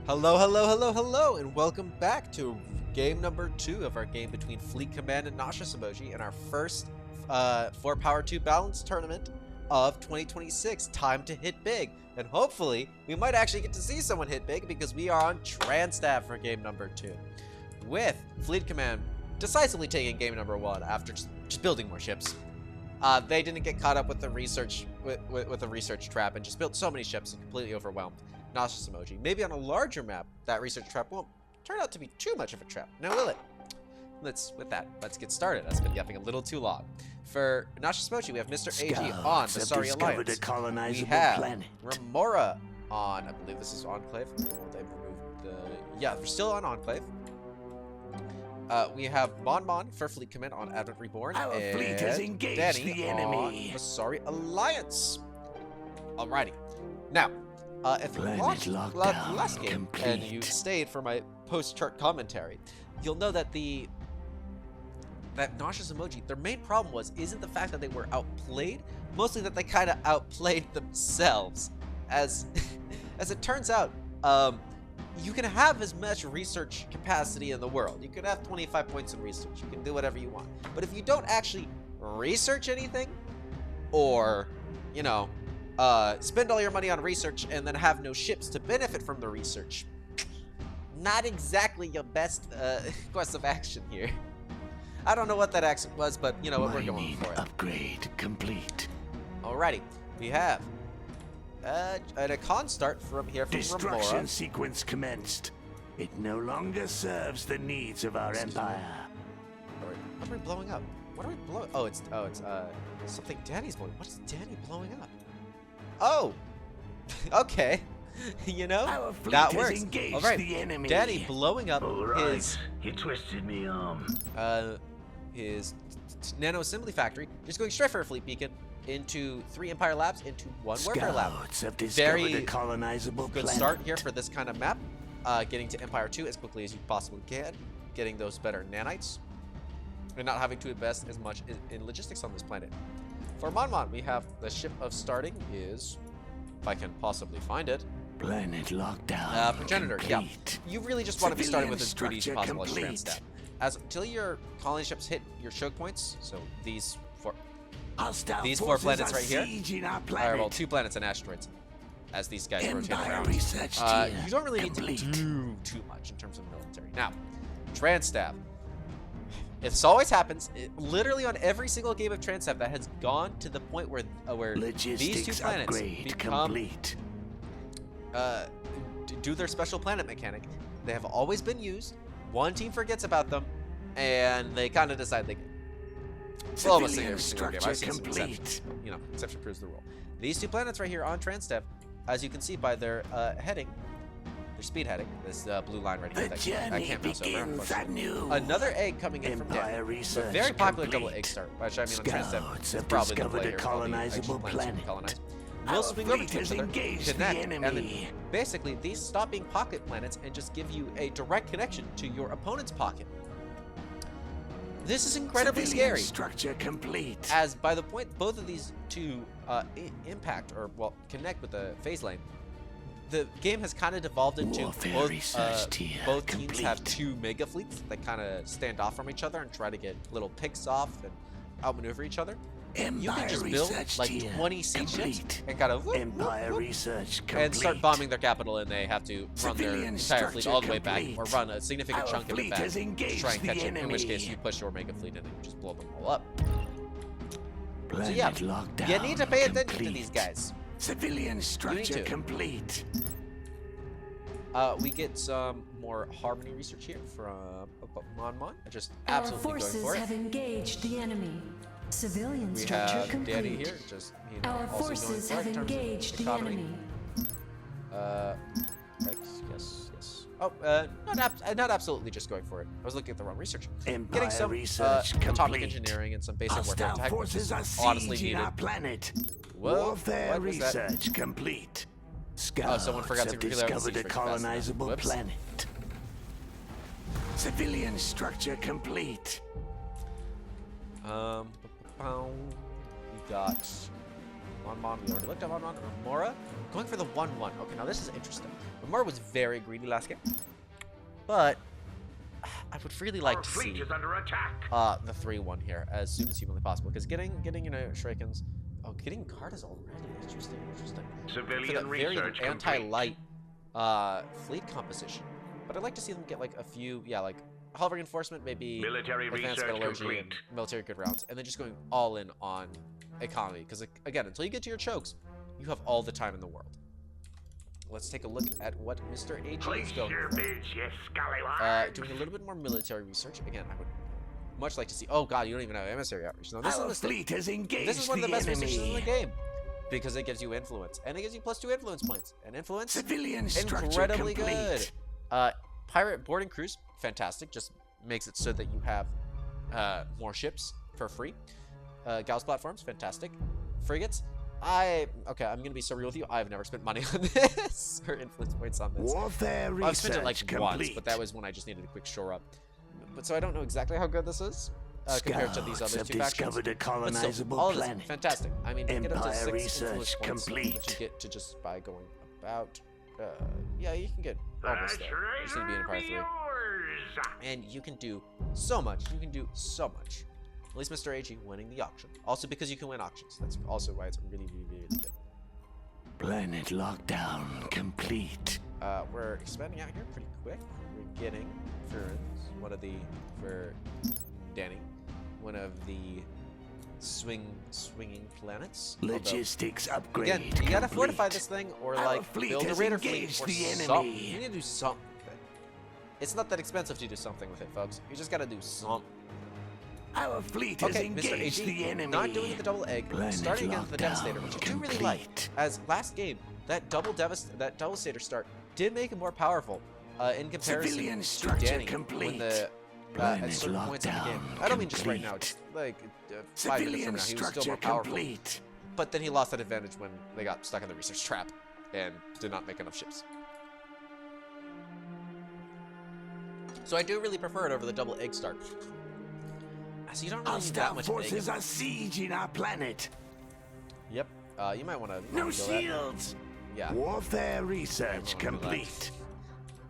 Hello, hello, hello, hello, and welcome back to game number 2 of our game between Fleet Command and NauseousEmoji in our first 4 Power 2 Balance tournament of 2026. Time to hit big, and hopefully we might actually get to see someone hit big because we are on Transtav for game number 2, with Fleet Command decisively taking game number 1 after just building more ships. They didn't get caught up with the research with the research trap and just built so many ships and completely overwhelmed NauseousEmoji. Maybe on a larger map, that research trap won't turn out to be too much of a trap. Now will it? Let's get started. I've been yapping a little too long. For NauseousEmoji, we have Mr. AG on the Sorry Alliance. We have Remora on, I believe this is Enclave. Oh, they've removed the, yeah, we're still on Enclave. We have Mon for Fleet Command on Advent Reborn. Our fleet has engaged Danny the enemy on the Sorry Alliance. Alrighty. Now, if you watched the last game and you stayed for my post-chart commentary, you'll know that NauseousEmoji, their main problem isn't the fact that they were outplayed, mostly that they kind of outplayed themselves. As it turns out, you can have as much research capacity in the world. You can have 25 points in research. You can do whatever you want. But if you don't actually research anything, or, you know, spend all your money on research and then have no ships to benefit from the research, not exactly your best course of action here. I don't know what that accent was, but you know what, we're going for it. Upgrade complete. Alrighty, we have a con start from here from Destruction Remora. sequence commenced. It no longer serves the needs of our empire. What are we blowing up? What are we blowing? Oh, it's something Danny's blowing. What is Danny blowing up? Oh, okay. You know, Our fleet that has works. engaged All right, the enemy. Danny blowing up You twisted me his nano assembly factory, just going straight for a fleet beacon into 3 Empire labs into 1 warfare lab. Scouts have discovered Very a colonizable good planet. start here for this kind of map. Getting to Empire 2 as quickly as you possibly can, getting those better nanites, and not having to invest as much in logistics on this planet. For Mon, we have the ship of starting is, if I can possibly find it, Planet lockdown. Progenitor. Complete. Yeah, you really just want to be starting with as Civilian greedy as possible as structure Transtav. As until your colony ships hit your choke points, so these 4 planets right here, well, 2 planets and asteroids, as these guys rotate around. You don't really need to do too much in terms of military. Now, Transtav. This always happens. Literally on every single game of Transtav that has gone to the point where these 2 planets become do their special planet mechanic. They have always been used. One team forgets about them, and they kind of decide they can. Well, almost every single game. I've seen some exceptions, but, you know, exception proves the rule. These 2 planets right here on Transtav, as you can see by their heading, their speed heading, this blue line right here that I can't mouse over, unfortunately. Another egg coming in from Danny. A very popular double egg start, which I mean on Transtav is probably the play here. Colonizable planet. We'll swing over to each other, connect, and then basically these stop being pocket planets and just give you a direct connection to your opponent's pocket. This is incredibly scary. Structure complete. As by the point both of these 2 impact or connect with the phase lane, the game has kind of devolved into both teams have 2 mega fleets that kind of stand off from each other and try to get little picks off and outmaneuver each other. You can just build like 20 siege ships and kind of and start bombing their capital, and they have to run their entire fleet all the way back or run a significant chunk of it back to try and catch it, in which case you push your mega fleet and then you just blow them all up. So yeah, you need to pay attention to these guys. Civilian structure complete. We get some more harmony research here from Mon. Just absolutely going for it. Our forces have engaged the enemy. Civilian we structure have complete. Danny here, just Our forces have engaged the enemy. Right, yes. Oh, not absolutely just going for it. I was looking at the wrong research. Getting some atomic engineering and some basic warfare tech, which is honestly needed. Planet. Whoa, Warfare what was that? research complete. Someone forgot to discovered a colonizable planet. Civilian structure complete. We got Mon. We already looked at Mon. Remora going for the 1-1. Okay, now this is interesting. Remora was very greedy last game, but I would really like to see is under attack. the 3-1 here as soon as humanly possible, because getting you know Shurikens. Oh, getting Cartas already. Interesting. Civilian For that very research anti-light fleet composition. But I'd like to see them get like a few, yeah, like hull reinforcement, maybe Military advanced research metallurgy complete. and military good rounds, and then just going all in on economy. Because again, until you get to your chokes, you have all the time in the world. Let's take a look at what Mr. AG is Place going your for. bids, you scallywag. Doing a little bit more military research. Again, I would much like to see. Oh god, you don't even have emissary outreach. No, this Our is a mistake. fleet has engaged This is one of the best enemy. researches in the game because it gives you influence, and it gives you +2 influence points. And influence, Civilian structure incredibly complete. good. Pirate boarding crews, fantastic. Just makes it so that you have more ships for free. Gauss platforms, fantastic. Frigates. I'm gonna be so real with you. I've never spent money on this or influence points on this. Warfare I've spent it like research once, complete. but that was when I just needed a quick shore up. But so I don't know exactly how good this is compared to these Scouts other have two factions. discovered a But still, colonizable all of this, planet. fantastic. I mean, you get up to Empire 6 research influence points, complete. which you get to just by going about. Yeah, you can get almost there. You just need to be in Empire 3. And you can do so much. You can do so much. At least Mr. AG winning the auction. Also because you can win auctions. That's also why it's really good. Planet lockdown complete. We're expanding out here pretty quick. We're getting for Danny, one of the swinging planets. Logistics upgrade. Again, you gotta complete. fortify this thing, or Our like fleet build a has raider fleet, engaged or the something. enemy. You need to do something. It's not that expensive to do something with it, folks. You just gotta do something. Our fleet has Okay, Mr. engaged AG, the enemy. not doing the double egg, Planet starting again with the lockdown Devastator, which I do really like. complete. As last game, that Devastator start did make it more powerful in comparison Civilian to structure Danny complete. when the at Planet certain points in the game. lockdown I don't mean just right now, complete. just like 5 minutes from Civilian now, he was still structure more powerful. complete. But then he lost that advantage when they got stuck in the research trap and did not make enough ships. So I do really prefer it over the double egg start. So you don't really need that Hostile much forces egg. are sieging our planet. Yep. You might want to. No shields. Yeah. Warfare research Everyone complete.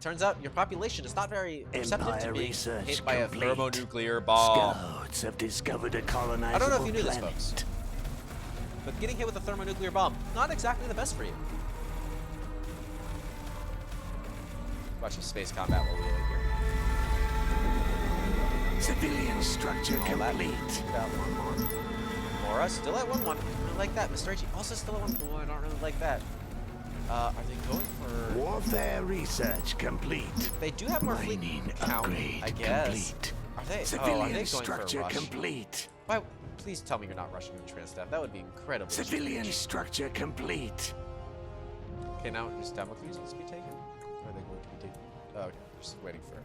Turns out your population is not very receptive to Empire being research hit by a complete. thermonuclear bomb. Scouts have discovered a colonizable I don't know if you knew planet. this, folks. But getting hit with a thermonuclear bomb, not exactly the best for you. Watching space combat while we wait here. Civilian structure All that. complete. That one. Mora still at 1-1. I like that. Mr. H also still at 1. Oh, I don't really like that. Are they going for? Warfare research complete. They do have more fleet Mining count, upgrade I guess. complete. Are they? Civilian Oh, are they going structure for a rush? complete. Why? Please tell me you're not rushing into Transtav. That would be incredible. Civilian structure complete. Okay, now just Damocles needs to be taken. Or are they going to be taken? Oh, okay. Just waiting for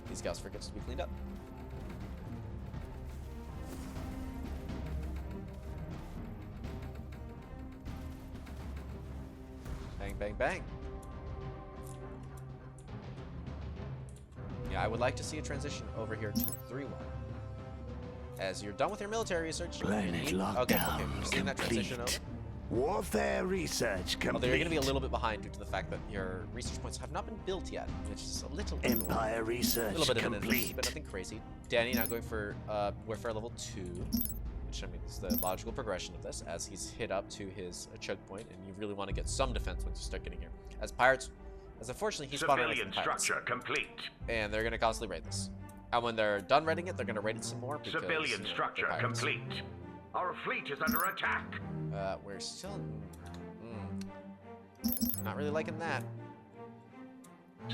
these Gauss frigates to be cleaned up. Bang, bang, bang. Yeah, I would like to see a transition over here to 3-1. As you're done with your military research, Planet okay, lockdown we're seeing that transition over. complete. Warfare research complete. Although you're going to be a little bit behind due to the fact that your research points have not been built yet, which is a little bit Empire a research little bit of an complete. but nothing crazy. Danny now going for warfare level 2, which I mean is the logical progression of this, as he's hit up to his choke point, and you really want to get some defense once you start getting here. As pirates, as unfortunately he's spawning Civilian pirates, structure complete. and they're going to constantly raid this. And when they're done raiding it, they're going to raid it some more because Civilian structure they're pirates. complete. Our fleet is under attack. We're still not really liking that.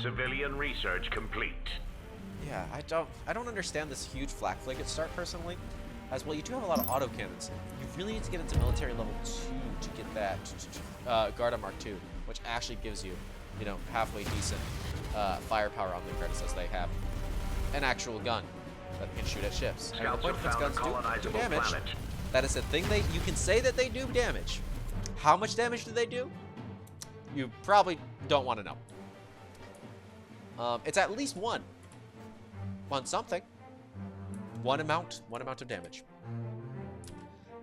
Civilian research complete. Yeah, I don't understand this huge flak frigate start personally. As well, you do have a lot of autocannons. You really need to get into military level 2 to get that Garda Mark II, which actually gives you, you know, halfway decent firepower on the credits, as they have an actual gun that can shoot at ships. And the Scouts point have of found a guns do colonizable damage. planet. That is a thing you can say that they do damage. How much damage do they do? You probably don't want to know. It's at least one on something. One amount of damage.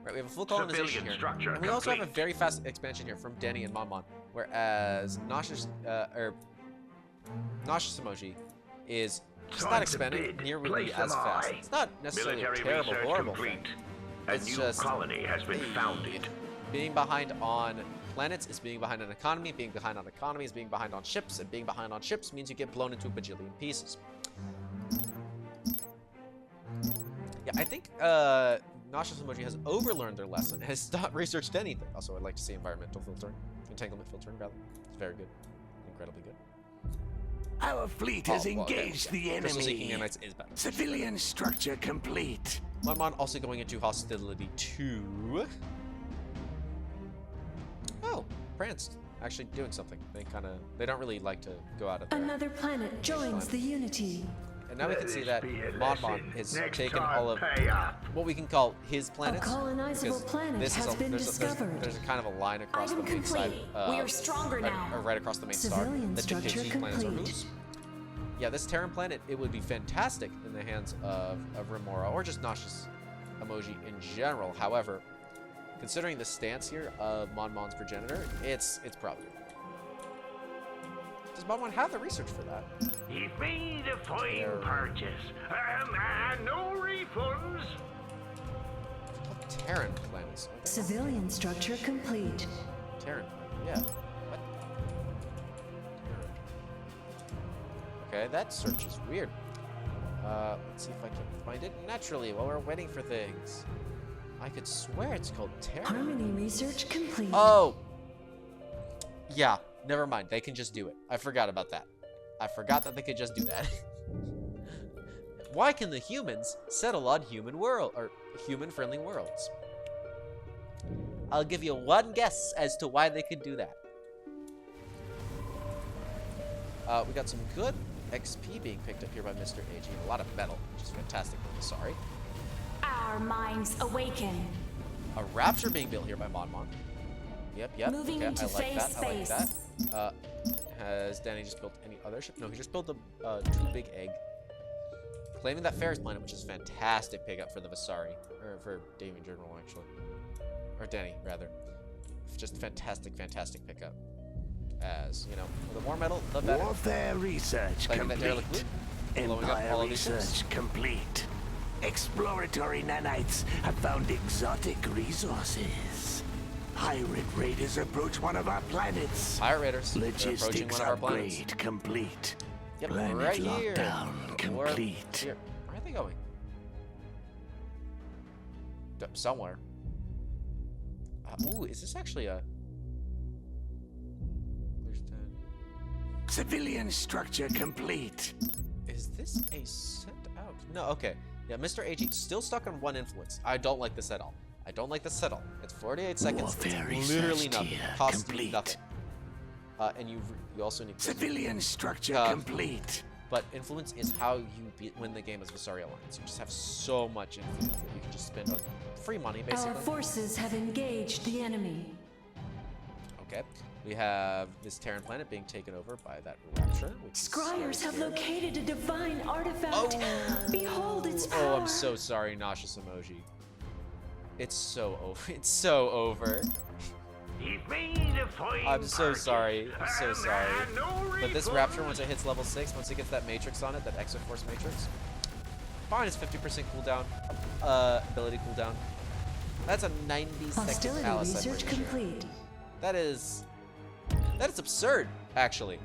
Right, we have a full colonization Civilian here. structure And we also have a complete. very fast expansion here from Denny and Monmon. Whereas NauseousEmoji is just not Time to expanding bid. nearly Place as them fast. high. It's not necessarily Military a terrible, research horrible complete. thing. A It's new just colony has been founded. being behind on planets is being behind on economy, being behind on economy is being behind on ships, and being behind on ships means you get blown into a bajillion pieces. Yeah, I think NauseousEmoji has overlearned their lesson and has not researched anything. Also, I'd like to see environmental filtering, entanglement filtering, rather. It's very good. Incredibly good. Our fleet has engaged the Crystal-seeking enemy. nanites is better. Civilian structure complete. Monmon also going into hostility 2. Oh, France actually doing something. They don't really like to go out of there. Another planet joins the Unity. And now we can see that Monmon has Next taken time, all of pay up. what we can call his planets. colonizable because planet this has is been there's discovered. There's a kind of a line across Item the main side. complete. We are stronger now. Or right across the main star. Civilian That dictates structure whose planets are complete. whose. Yeah, this Terran planet, it would be fantastic in the hands of Remora, or just NauseousEmoji in general. However, considering the stance here of Monmon's progenitor, it's probably. Does Monmon have the research for that? You've made a fine purchase. No refunds. Terran planets. Okay. Civilian structure complete. Terran. Yeah. What? Okay, that search is weird. Let's see if I can find it naturally while we're waiting for things. I could swear it's called Terran. Harmony research complete. Oh! Yeah, never mind. They can just do it. I forgot about that. I forgot that they could just do that. Why can the humans settle on human-friendly worlds? I'll give you one guess as to why they could do that. We got some good XP being picked up here by Mr. AG and a lot of metal, which is fantastic. Sorry. Our minds awaken. A rapture being built here by Monmon. Yep. Moving Okay, into I like that. phase I like space. that. Has Danny just built any other ship? No, he just built a 2 big egg. Claiming that Ferris planet, which is fantastic pickup for the Vasari. Or for Dave in general, actually. Or Danny, rather. Just fantastic pickup. As, you know, the more metal, the better. Warfare research Claiming that derelict complete. loot, blowing up Empire all of these ships. research complete. Exploratory nanites have found exotic resources. Pirate raiders approach one of our planets. Pirate raiders. They're approaching Logistics one of our planets. upgrade complete. Yep, Planet right here. lockdown complete. Here. Where are they going? Somewhere. Ooh, is this actually a... There's 10. Civilian structure complete. Is this a sent out? No, okay. Yeah, Mr. AG still stuck on 1 influence. I don't like this at all. I don't like this at all. It's 48 seconds. Warfare It's literally research nothing. tier It costs you complete. nothing. And you also need... Civilian structure complete. But influence is how you win the game as Vasari Alliance. You just have so much influence that you can just spend on free money, basically. Our forces have engaged the enemy. Okay. We have this Terran planet being taken over by that rapture. Which is Scryers have here. located a divine artifact. Oh. Behold its power. Oh, I'm so sorry, NauseousEmoji. It's so over. It's so over. You've made a fine I'm so purchase. sorry. I'm so sorry. No But this refunds. rapture, once it hits level 6, once it gets that matrix on it, that Exoforce matrix, fine, it's 50% cooldown, ability cooldown. That's a 90-second Hostility Alice, I'm research pretty sure. complete. That is absurd, actually.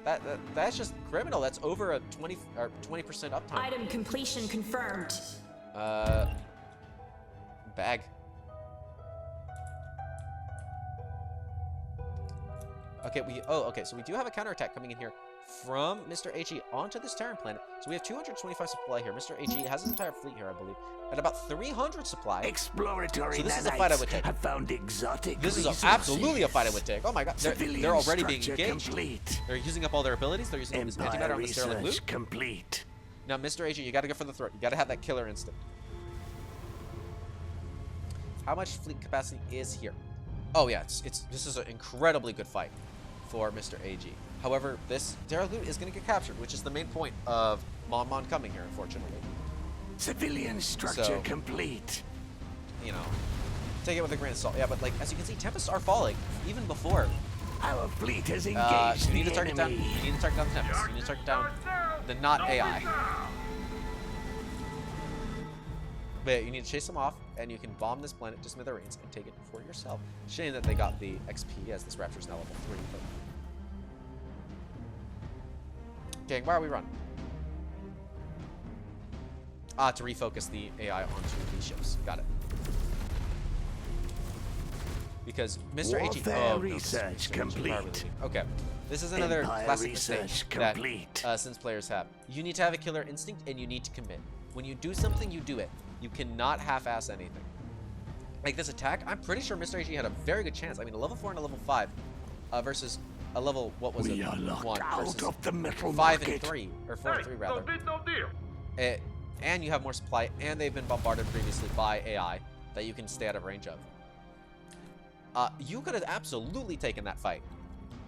That's just criminal. That's over a 20% uptime. Item completion confirmed. Bag. Okay, so we do have a counterattack coming in here from Mr. HE onto this Terran planet. So we have 225 supply here. Mr. HE has his entire fleet here, I believe, at about 300 supply. Exploratory So this is a fight I would nanites take. have found exotic This is resources. absolutely a fight I would take. Oh my god, they're Civilian already being structure engaged. complete. They're using up all their abilities. They're using this antimatter Empire on this derelict research loot. complete. Now, Mr. HE, you gotta go for the throat. You gotta have that killer instinct. How much fleet capacity is here? Oh yeah, this is an incredibly good fight for Mr. AG. However, this derelict loot is going to get captured, which is the main point of Monmon coming here, unfortunately. Civilian structure So- complete. you know, take it with a grain of salt. Yeah, but like as you can see, tempests are falling even before. Our fleet has engaged You need to the target down. enemy. You need to target down the tempests. You need to target down the not AI. But you need to chase them off, and you can bomb this planet to smithereens and take it for yourself. Shame that they got the XP, as this Rapture's now level 3. But... Gang, why are we running? To refocus the AI onto these ships. Got it. Because Mr. AG... Warfare Oh, no, research Mr. AG, complete. okay. This is another Empire classic research mistake complete. that Sims players have. You need to have a killer instinct, and you need to commit. When you do something, you do it. You cannot half-ass anything. Like this attack, I'm pretty sure Mr. AG had a very good chance. I mean, a level 4 and a level 5 versus a level, what was it? We are locked 1 out versus of the metal 5 market. and 3, or 4 and 3 No rather. bid, no deal. And you have more supply, and they've been bombarded previously by AI that you can stay out of range of. You could have absolutely taken that fight.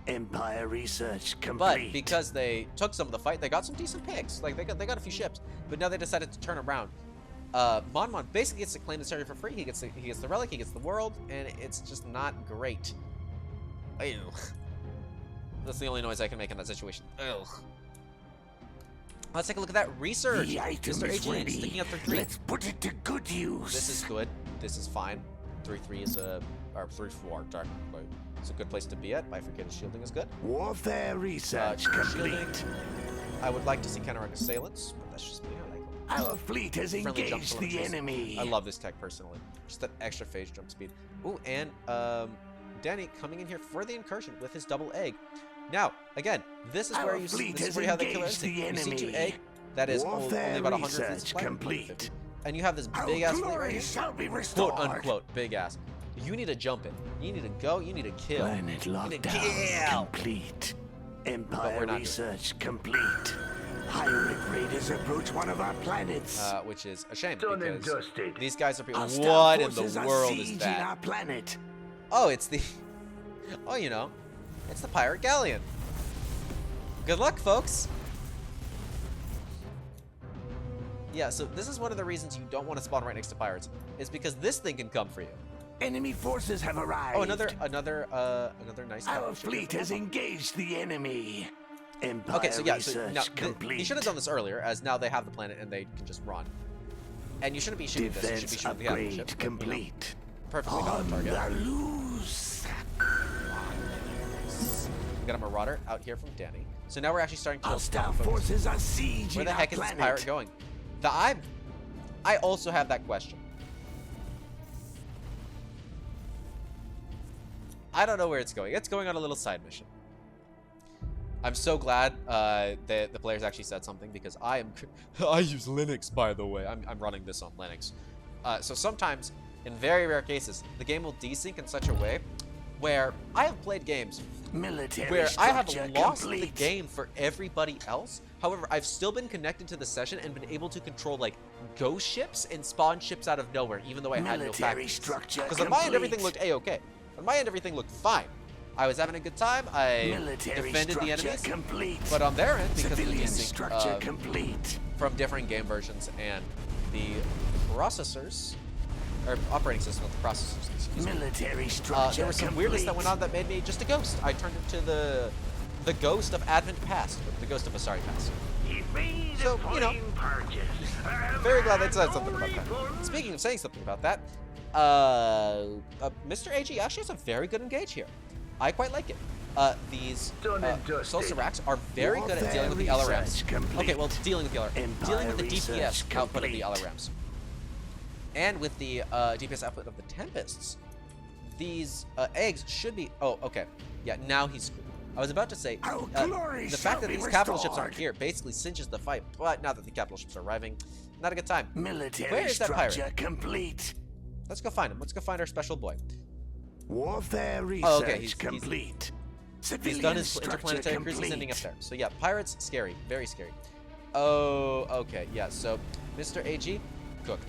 Empire research complete. But because they took some of the fight, they got some decent picks. Like they got a few ships, but now they decided to turn around. Mon basically gets to claim this area for free. He gets the relic, he gets the world, and it's just not great. Ew. That's the only noise I can make in that situation. Ugh. Let's take a look at that research. The item Mr. is Agent ready. sticking up 3-3. Let's put it to good use. This is good. This is fine. 3-3 is or 3-4 technically. It's a good place to be at. Bifurcated shielding is good. Warfare research Shielding. complete. I would like to see counter-arc assailants, but that's just me. I like them. Our fleet has Friendly jump engaged the telemetries. enemy. I love this tech personally. Just that extra phase jump speed. Ooh, and Danny coming in here for the incursion with his double egg. Now, again, this is where Our you fleet this is has where you have the killer engaged the instinct. You see 2 enemy. egg that is only Warfare about 100 research feet supply, complete. 150. And you have this Our big ass fleet glory right here. shall be restored. Quote unquote big ass. You need to jump it. You need to go. You need to kill. Planet You need to lockdown kill. complete. we're Empire not research complete. Pirate raiders approach one of our planets. Which is a shame Done and because dusted. these guys are. Hostile What in forces the are world is sieging that? our planet. Oh, it's the. Oh, you know, it's the pirate galleon. Good luck, folks. Yeah, so this is one of the reasons you don't want to spawn right next to pirates, is because this thing can come for you. Enemy forces have arrived. Oh, another nice. Our captain ship fleet here. has engaged the enemy. Empire Okay, so yeah, so research now complete. he should have done this earlier, as now they have the planet and they can just run. And you shouldn't be shooting this. You should be Defense shooting the other ship. upgrade but, you know, complete. perfectly valid On target. the loose. We got a marauder out here from Danny. So now we're actually starting to. Hostile forces are sieging Where the heck our is this planet. pirate going? I also have that question. I don't know where it's going. It's going on a little side mission. I'm so glad that the players actually said something, because I use Linux, by the way. I'm running this on Linux. So sometimes, in very rare cases, the game will desync in such a way where I have played games Military where I have structure lost complete. the game for everybody else. However, I've still been connected to the session and been able to control like ghost ships and spawn ships out of nowhere, even though I had no Military factories. structure Because on my end, everything complete. looked a-okay. On my end, everything looked fine. I was having a good time. I Military defended the structure enemies. complete. But on their end, because of the Civilian desync structure complete. from different game versions and the processors, or operating system of the processors, excuse me. Military structure There was some weirdness that went on that made me just a ghost. I turned into the ghost of Advent Past, or the ghost of Asari Past. He's made So, a you know, fine purchase. Very glad they said No something about that. refunds. Speaking of saying something about that, Mr. AG actually has a very good engage here. I quite like it. These Done and dusted. Solstice racks are very good at dealing with the Warfare LRMs. research complete. Okay, well, dealing with the dealing with the Empire DPS research output of the complete. LRMs, and with the DPS output of the Tempests. These eggs should be. Oh, okay. Yeah, now he's screwed. I was about to say Our glory the shall fact that be these capital ships aren't restored. here basically cinches the fight. But now that the capital ships are arriving, not a good time. Military Where is that pirate? structure complete. Let's go find him. Let's go find our special boy. Warfare research Oh, okay, he's- complete. He's Civilian done his structure interplanetary complete. cruise. He's ending up there. So yeah, pirates, scary, very scary. Oh, okay, yeah. So, Mr. AG, cook.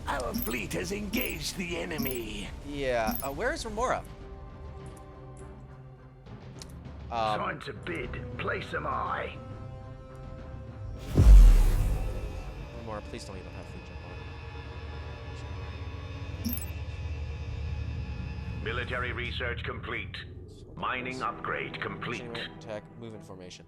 Our fleet has engaged the enemy. Yeah. Where is Remora? Time to bid. Place am I. Remora, please don't even have fleet jump Military research complete. Mining upgrade complete. Attack, move in formation.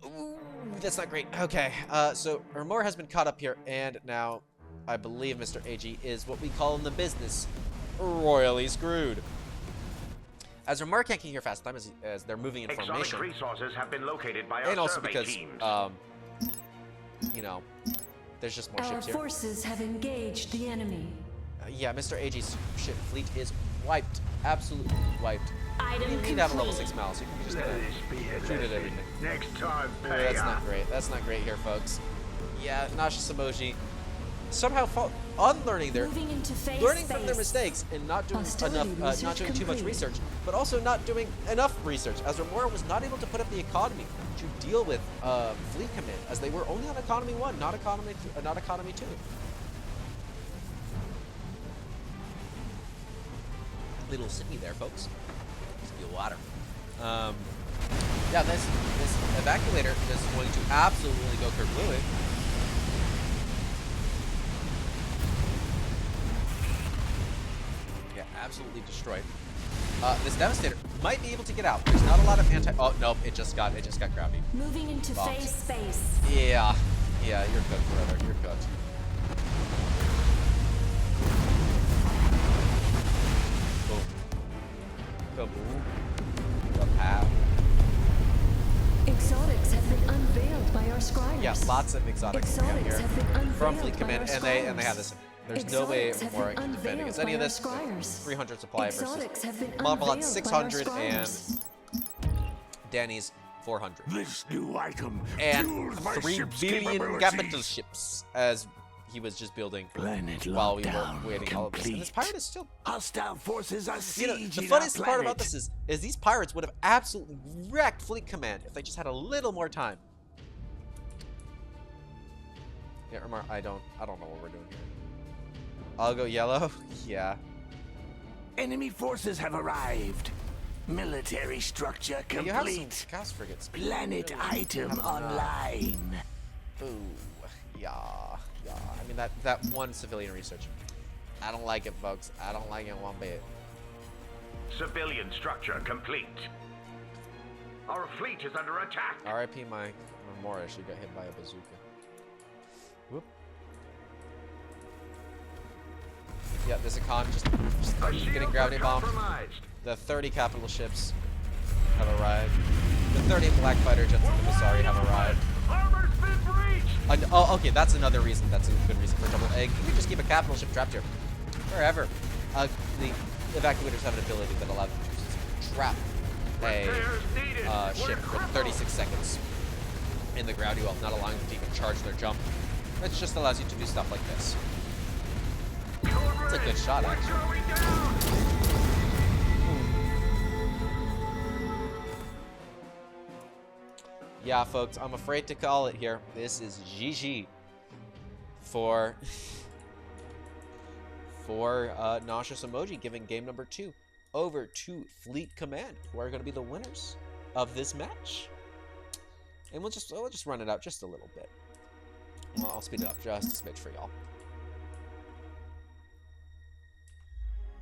Ooh, that's not great. Okay, so Ramor has been caught up here, and now I believe Mr. AG is what we call in the business royally screwed. As Ramor can't get here fast time as they're moving in formation. Exotic resources have been located by our And also survey because, teams. you know, there's just more Our ships here. forces have engaged the enemy. Yeah, Mr. AG's ship fleet is wiped. Absolutely wiped. Item You need to have a level complete. 6 Mal, so you can just Let this be a shoot at lesson. everything. Next time, Ooh, pay that's up. not great. That's not great here, folks. Yeah, NauseousEmoji somehow unlearning their Moving into phase learning from their space. mistakes and not doing Hostility enough, not doing too much complete. research, but also not doing enough research, as Remora was not able to put up the economy to deal with Fleet Command, as they were only on Economy 1, not Economy 2. Little sippy there, folks. Just be water. Yeah, this evacuator is going to absolutely go kerblooey. Yeah, absolutely destroyed. This Devastator might be able to get out. There's not a lot of anti. Oh nope, it just got grabby. Moving into Bombs. phase space. Yeah, you're cooked, brother. You're cooked. Boom. Kaboom. Kapow. Exotics have been unveiled by our scryers. Yeah, lots of exotics Exotics here have been unveiled from Fleet by Command, our and they scryers. have this. There's no way Exotics have more been can defend unveiled against any of by our this. scryers. 300 supply Exotics have versus been Monblanc unveiled 600 by our and scryers. Danny's 400. This new item And fuels my 3 ship's billion capabilities. capital ships, as he was just building Planet while we were lockdown waiting all of this. And this complete. pirate is still. Hostile forces are You know, sieging the our funniest part about planet. this is these pirates would have absolutely wrecked Fleet Command if they just had a little more time. Yeah, Ramar, I don't know what we're doing here. I'll go yellow. Yeah. Enemy forces have arrived. Military structure You have some complete. gas frigates. Planet Really item have enough. online. Ooh, yeah. I mean that one civilian research. I don't like it, folks. I don't like it one bit. Civilian structure complete. Our fleet is under attack. R.I.P. my Remora actually got hit by a bazooka. Whoop. Yeah, this econ just Our getting shields gravity are bombed. compromised. The 30 capital ships have arrived. The 30 black fighter jets of the Masari have arrived. Armor's been breached. Oh, okay, that's another reason. That's a good reason for double egg. You can just keep a capital ship trapped here. Wherever. The evacuators have an ability that allows them to trap Repairs needed. a We're ship for crippled. 36 seconds in the ground well, not allowing them to even charge their jump. It just allows you to do stuff like this. It's a good shot, We're actually. going down. Yeah, folks, I'm afraid to call it here. This is GG for NauseousEmoji, giving game number 2 over to Fleet Command, who are going to be the winners of this match. And we'll just run it out just a little bit. Well, I'll speed it up just a smidge for y'all.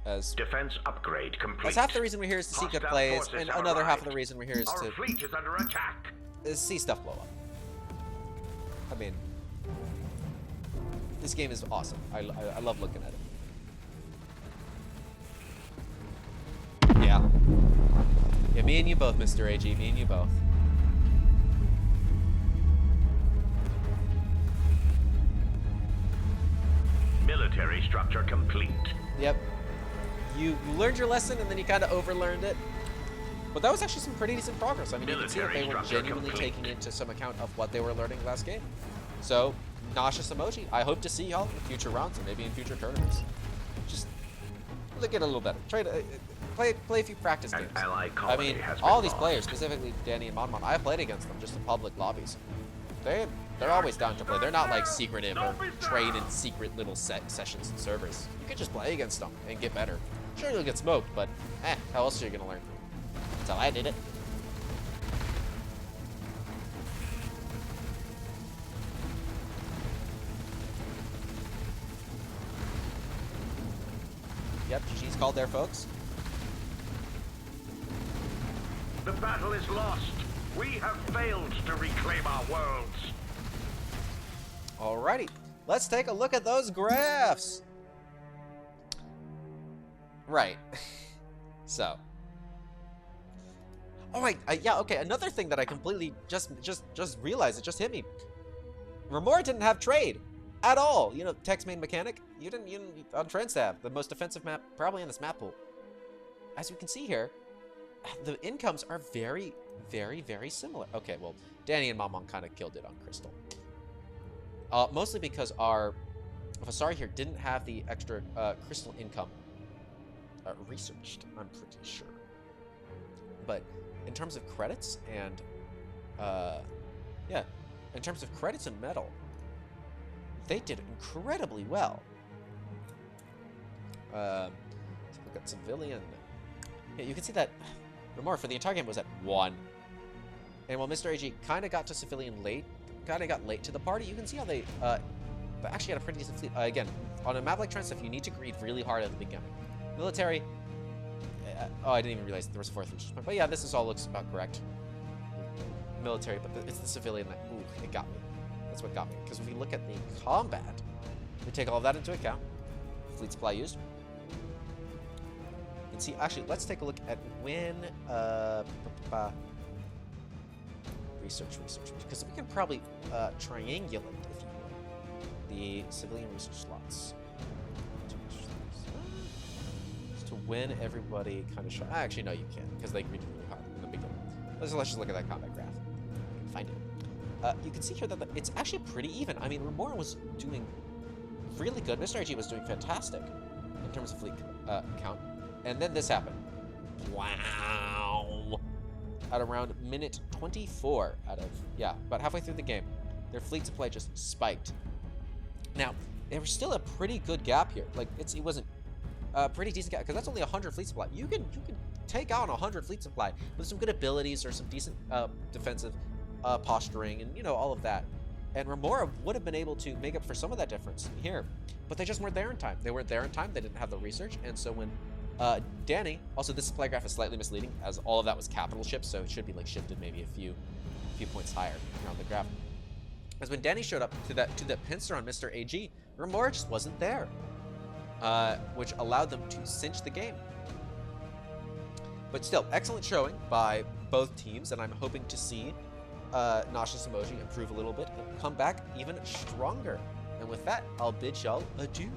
As Defense upgrade complete. half the reason we're here is to see good Hostile plays, forces and have another half of arrived. the reason we're here is Our to fleet is under attack. see stuff blow up. I mean, this game is awesome. I love looking at it. Yeah. Yeah, me and you both, Mr. AG. Me and you both. Military structure complete. Yep. You learned your lesson, and then you kind of overlearned it. But that was actually some pretty decent progress. I mean, you can see that they were Military structure genuinely complete. taking into some account of what they were learning last game. So, NauseousEmoji, I hope to see y'all in future rounds and maybe in future tournaments. Just look at it a little better. Try to play a few practice An games. ally I colony mean, has all been these players, lost. specifically Danny and Monmon, I played against them just in public lobbies. They're always down to play. They're not like secretive or train in secret little sessions and servers. You can just play against them and get better. Sure, you'll get smoked, but how else are you gonna learn? That's how I did it. Yep, GG's called there, folks. The battle is lost. We have failed to reclaim our worlds. Alrighty, let's take a look at those graphs. Right. So. Oh wait, yeah, okay. Another thing that I completely just realized, it just hit me. Remora didn't have trade at all. You know, text main mechanic. You didn't on Transtav, the most defensive map probably in this map pool. As you can see here, the incomes are very, very, very similar. Okay, well, Danny and Mamon kind of killed it on Crystal. Mostly because our Vasari here didn't have the extra crystal income researched, I'm pretty sure. But in terms of credits and, yeah, in terms of credits and metal, they did incredibly well. So we've got civilian. Yeah, you can see that Remora for the entire game was at 1. And while Mr. AG kind of got to civilian late, kind of got late to the party, you can see how they actually had a pretty decent fleet. Again, on a map like Transtav, you need to greed really hard at the beginning. Military. Oh, I didn't even realize there was a 4th research point. But yeah, this all looks about correct. Military, but it's the civilian that, ooh, it got me. That's what got me. Because if we look at the combat, we take all of that into account. Fleet supply used. You can see, actually, let's take a look at when, research, because we can probably triangulate, if you will, the civilian research slots. To when everybody kind of shot. Actually, no, you can't, because they greeted really hard in the beginning. Let's just look at that combat graph. Find it. You can see here that it's actually pretty even. I mean, Remora was doing really good. Mr. RG was doing fantastic in terms of fleet count. And then this happened. Wow. At around minute 24 out of, yeah, about halfway through the game, their fleet supply just spiked. Now, there was still a pretty good gap here. Like, it wasn't a pretty decent gap, because that's only 100 fleet supply. You can take out 100 fleet supply with some good abilities or some decent defensive posturing and, you know, all of that. And Remora would have been able to make up for some of that difference here, but they just weren't there in time. They weren't there in time. They didn't have the research, and so when Danny, also this supply graph is slightly misleading, as all of that was capital ships, so it should be like shifted maybe a few points higher around the graph. As when Danny showed up to that pincer on Mr. AG, Remora just wasn't there, which allowed them to cinch the game. But still, excellent showing by both teams, and I'm hoping to see NauseousEmoji improve a little bit and come back even stronger. And with that, I'll bid y'all adieu.